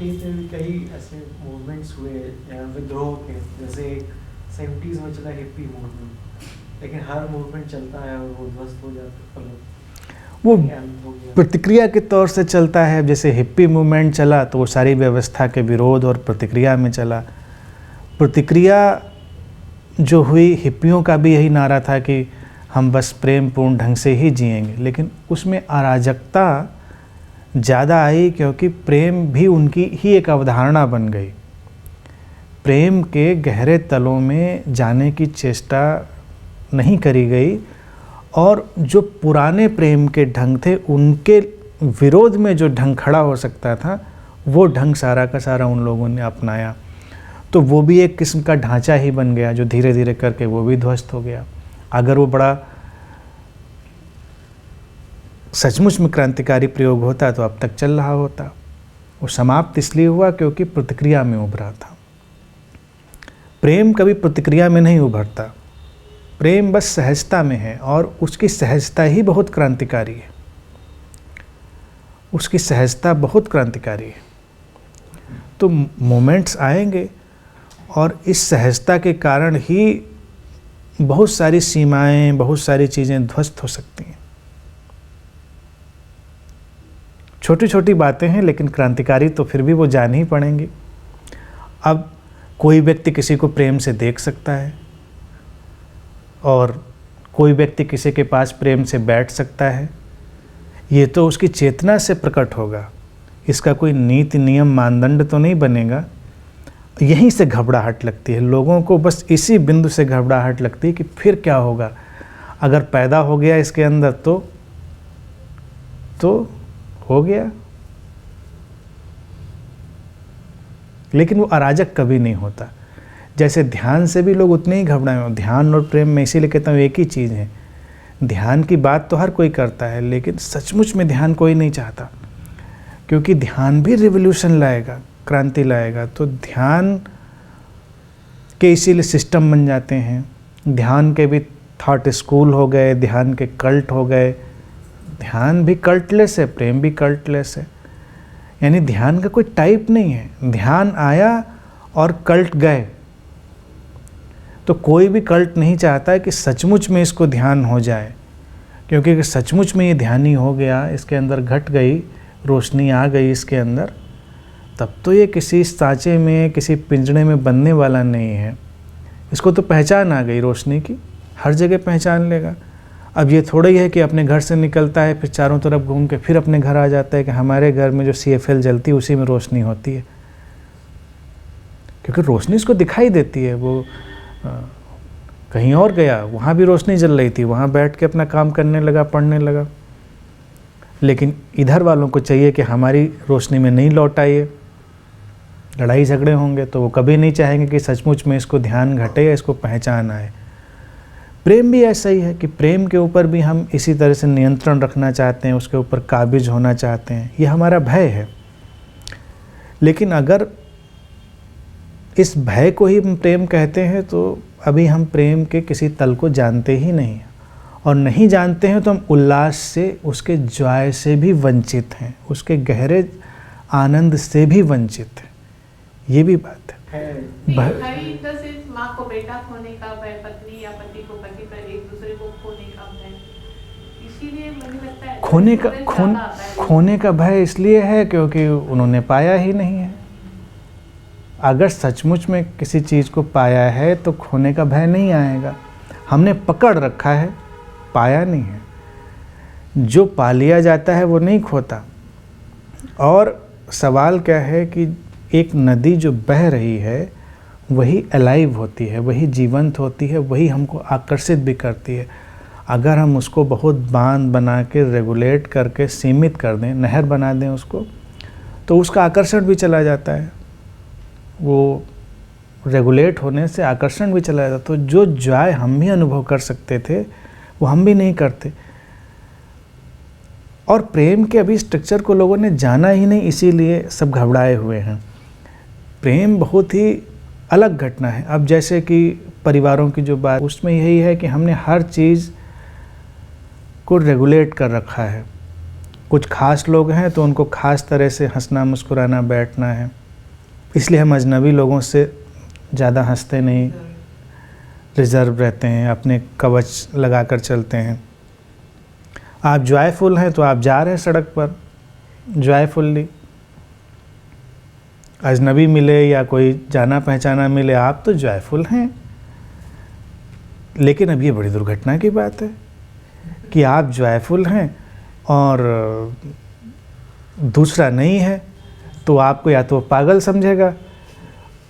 भारतीय में भी कई ऐसे मूवमेंट्स हुए या विद्रोह के, जैसे एक 70s में चला हिप्पी मूवमेंट, लेकिन हर मूवमेंट चलता है और वो ध्वस्त हो जाता है, वो प्रतिक्रिया के तौर से चलता है। जैसे हिप्पी मूवमेंट चला तो वो सारी व्यवस्था के विरोध और प्रतिक्रिया में चला। प्रतिक्रिया जो हुई, हिप्पियों का भी यही नारा था कि हम बस प्रेम पूर्ण ढंग से ही जिएंगे, लेकिन उसमें अराजकता ज़्यादा आई क्योंकि प्रेम भी उनकी ही एक अवधारणा बन गई। प्रेम के गहरे तलों में जाने की चेष्टा नहीं करी गई और जो पुराने प्रेम के ढंग थे उनके विरोध में जो ढंग खड़ा हो सकता था वो ढंग सारा का सारा उन लोगों ने अपनाया। तो वो भी एक किस्म का ढांचा ही बन गया जो धीरे धीरे करके वो भी ध्वस्त हो गया। अगर वो बड़ा सचमुच में क्रांतिकारी प्रयोग होता तो अब तक चल रहा होता। वो समाप्त इसलिए हुआ क्योंकि प्रतिक्रिया में उभरा था। प्रेम कभी प्रतिक्रिया में नहीं उभरता, प्रेम बस सहजता में है और उसकी सहजता ही बहुत क्रांतिकारी है। उसकी सहजता बहुत क्रांतिकारी है। तो मोमेंट्स आएंगे और इस सहजता के कारण ही बहुत सारी सीमाएं, बहुत सारी चीज़ें ध्वस्त हो सकती हैं। छोटी छोटी बातें हैं लेकिन क्रांतिकारी तो फिर भी वो जान ही पड़ेंगी। अब कोई व्यक्ति किसी को प्रेम से देख सकता है और कोई व्यक्ति किसी के पास प्रेम से बैठ सकता है, ये तो उसकी चेतना से प्रकट होगा। इसका कोई नीति नियम मानदंड तो नहीं बनेगा। यहीं से घबराहट लगती है लोगों को, बस इसी बिंदु से घबराहट लगती है कि फिर क्या होगा अगर पैदा हो गया इसके अंदर तो हो गया। लेकिन वो अराजक कभी नहीं होता। जैसे ध्यान से भी लोग उतने ही घबराए हैं। ध्यान और प्रेम में इसीलिए कहता हूँ एक ही चीज़ है। ध्यान की बात तो हर कोई करता है लेकिन सचमुच में ध्यान कोई नहीं चाहता, क्योंकि ध्यान भी रिवोल्यूशन लाएगा, क्रांति लाएगा। तो ध्यान के इसीलिए सिस्टम बन जाते हैं। ध्यान के भी थॉट स्कूल हो गए, ध्यान के कल्ट हो गए। ध्यान भी कल्टलेस है, प्रेम भी कल्टलेस है। यानी ध्यान का कोई टाइप नहीं है। ध्यान आया और कल्ट गए। तो कोई भी कल्ट नहीं चाहता है कि सचमुच में इसको ध्यान हो जाए, क्योंकि अगर सचमुच में ये ध्यानी हो गया, इसके अंदर घट गई, रोशनी आ गई इसके अंदर, तब तो ये किसी सांचे में, किसी पिंजड़े में बनने वाला नहीं है। इसको तो पहचान आ गई रोशनी की, हर जगह पहचान लेगा। अब ये थोड़ा ही है कि अपने घर से निकलता है फिर चारों तरफ घूम के फिर अपने घर आ जाता है कि हमारे घर में जो CFL जलती है उसी में रोशनी होती है, क्योंकि रोशनी इसको दिखाई देती है। वो कहीं और गया, वहाँ भी रोशनी जल रही थी, वहाँ बैठ के अपना काम करने लगा, पढ़ने लगा। लेकिन इधर वालों को चाहिए कि हमारी रोशनी में नहीं लौट आइए, लड़ाई झगड़े होंगे। तो वो कभी नहीं चाहेंगे कि सचमुच में इसको ध्यान घटे या इसको पहचान आए। प्रेम भी ऐसा ही है कि प्रेम के ऊपर भी हम इसी तरह से नियंत्रण रखना चाहते हैं, उसके ऊपर काबिज होना चाहते हैं। ये हमारा भय है। लेकिन अगर इस भय को ही हम प्रेम कहते हैं तो अभी हम प्रेम के किसी तल को जानते ही नहीं, और नहीं जानते हैं तो हम उल्लास से, उसके जॉय से भी वंचित हैं, उसके गहरे आनंद से भी वंचित हैं। ये भी बात है। माँ को बेटा खोने का भय, पत्नी या पति को पति पर, एक दूसरे को खोने का भय, इसीलिए मुझे लगता है खोने का भय इसलिए है क्योंकि उन्होंने पाया ही नहीं है। अगर सचमुच में किसी चीज़ को पाया है तो खोने का भय नहीं आएगा। हमने पकड़ रखा है, पाया नहीं है। जो पा लिया जाता है वो नहीं खोता। और सवाल क्या है कि एक नदी जो बह रही है वही अलाइव होती है, वही जीवंत होती है, वही हमको आकर्षित भी करती है। अगर हम उसको बहुत बांध बना के रेगुलेट करके सीमित कर दें, नहर बना दें उसको, तो उसका आकर्षण भी चला जाता है। वो रेगुलेट होने से आकर्षण भी चला जाता। तो जो जॉय हम भी अनुभव कर सकते थे वो हम भी नहीं करते। और प्रेम के अभी स्ट्रक्चर को लोगों ने जाना ही नहीं, इसीलिए सब घबराए हुए हैं। प्रेम बहुत ही अलग घटना है। अब जैसे कि परिवारों की जो बात, उसमें यही है कि हमने हर चीज़ को रेगुलेट कर रखा है। कुछ खास लोग हैं तो उनको खास तरह से हंसना मुस्कुराना बैठना है, इसलिए हम अजनबी लोगों से ज़्यादा हंसते नहीं, रिज़र्व रहते हैं, अपने कवच लगा कर चलते हैं। आप जॉयफुल हैं तो आप जा रहे हैं सड़क पर जॉयफुल्ली, अजनबी मिले या कोई जाना पहचाना मिले आप तो जॉयफुल हैं। लेकिन अब ये बड़ी दुर्घटना की बात है कि आप जॉयफुल हैं और दूसरा नहीं है, तो आपको या तो पागल समझेगा,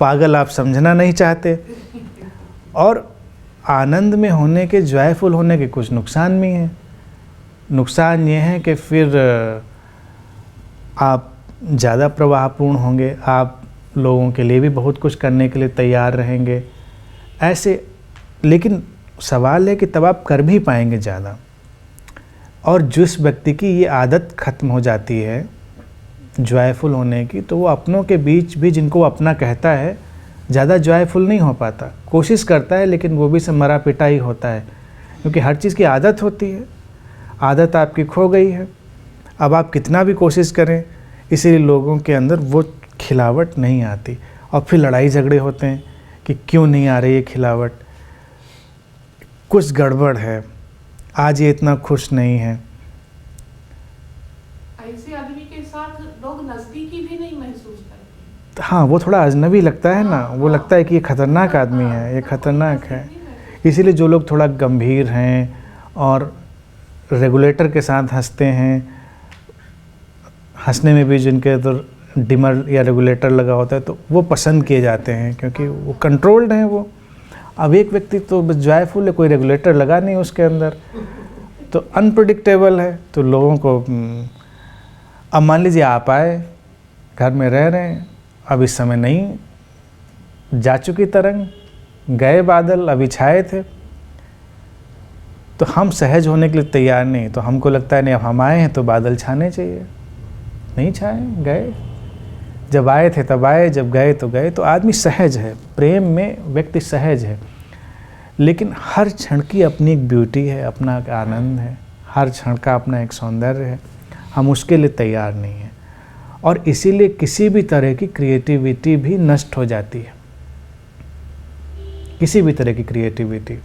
पागल आप समझना नहीं चाहते। और आनंद में होने के, जॉयफुल होने के कुछ नुकसान भी हैं। नुकसान ये है कि फिर आप ज़्यादा प्रवाहपूर्ण होंगे, आप लोगों के लिए भी बहुत कुछ करने के लिए तैयार रहेंगे ऐसे। लेकिन सवाल है कि तब आप कर भी पाएंगे ज़्यादा। और जिस व्यक्ति की ये आदत ख़त्म हो जाती है जॉयफुल होने की, तो वो अपनों के बीच भी जिनको वो अपना कहता है ज़्यादा जॉयफुल नहीं हो पाता। कोशिश करता है लेकिन वो भी सब मरा पिटा ही होता है, क्योंकि हर चीज़ की आदत होती है। आदत आपकी खो गई है, अब आप कितना भी कोशिश करें, इसीलिए लोगों के अंदर वो खिलावट नहीं आती। और फिर लड़ाई झगड़े होते हैं कि क्यों नहीं आ रही है खिलावट, कुछ गड़बड़ है, आज ये इतना खुश नहीं है। ऐसे आदमी के साथ लोग नजदीकी भी नहीं महसूस करते। हाँ, वो थोड़ा अजनबी लगता है ना, वो लगता है कि ये खतरनाक आदमी है, ये खतरनाक है। इसीलिए जो लोग थोड़ा गंभीर हैं और रेगुलेटर के साथ हंसते हैं, हंसने में भी जिनके अंदर डिमर या रेगुलेटर लगा होता है, तो वो पसंद किए जाते हैं क्योंकि वो कंट्रोल्ड हैं वो। अब एक व्यक्ति तो बस जॉयफुल है, कोई रेगुलेटर लगा नहीं उसके अंदर, तो अनप्रेडिक्टेबल है, तो लोगों को अब मान लीजिए आप आए, घर में रह रहे हैं, अब इस समय नहीं, जा चुकी तरंग, गए बादल, अभी छाए थे, तो हम सहज होने के लिए तैयार नहीं। तो हमको लगता है नहीं, अब हम आए हैं तो बादल छाने चाहिए, नहीं छाए, गए। जब आए थे तब आए, जब गए तो गए। तो आदमी सहज है, प्रेम में व्यक्ति सहज है। लेकिन हर क्षण की अपनी एक ब्यूटी है, अपना एक आनंद है, हर क्षण का अपना एक सौंदर्य है, हम उसके लिए तैयार नहीं हैं। और इसीलिए किसी भी तरह की क्रिएटिविटी भी नष्ट हो जाती है, किसी भी तरह की क्रिएटिविटी।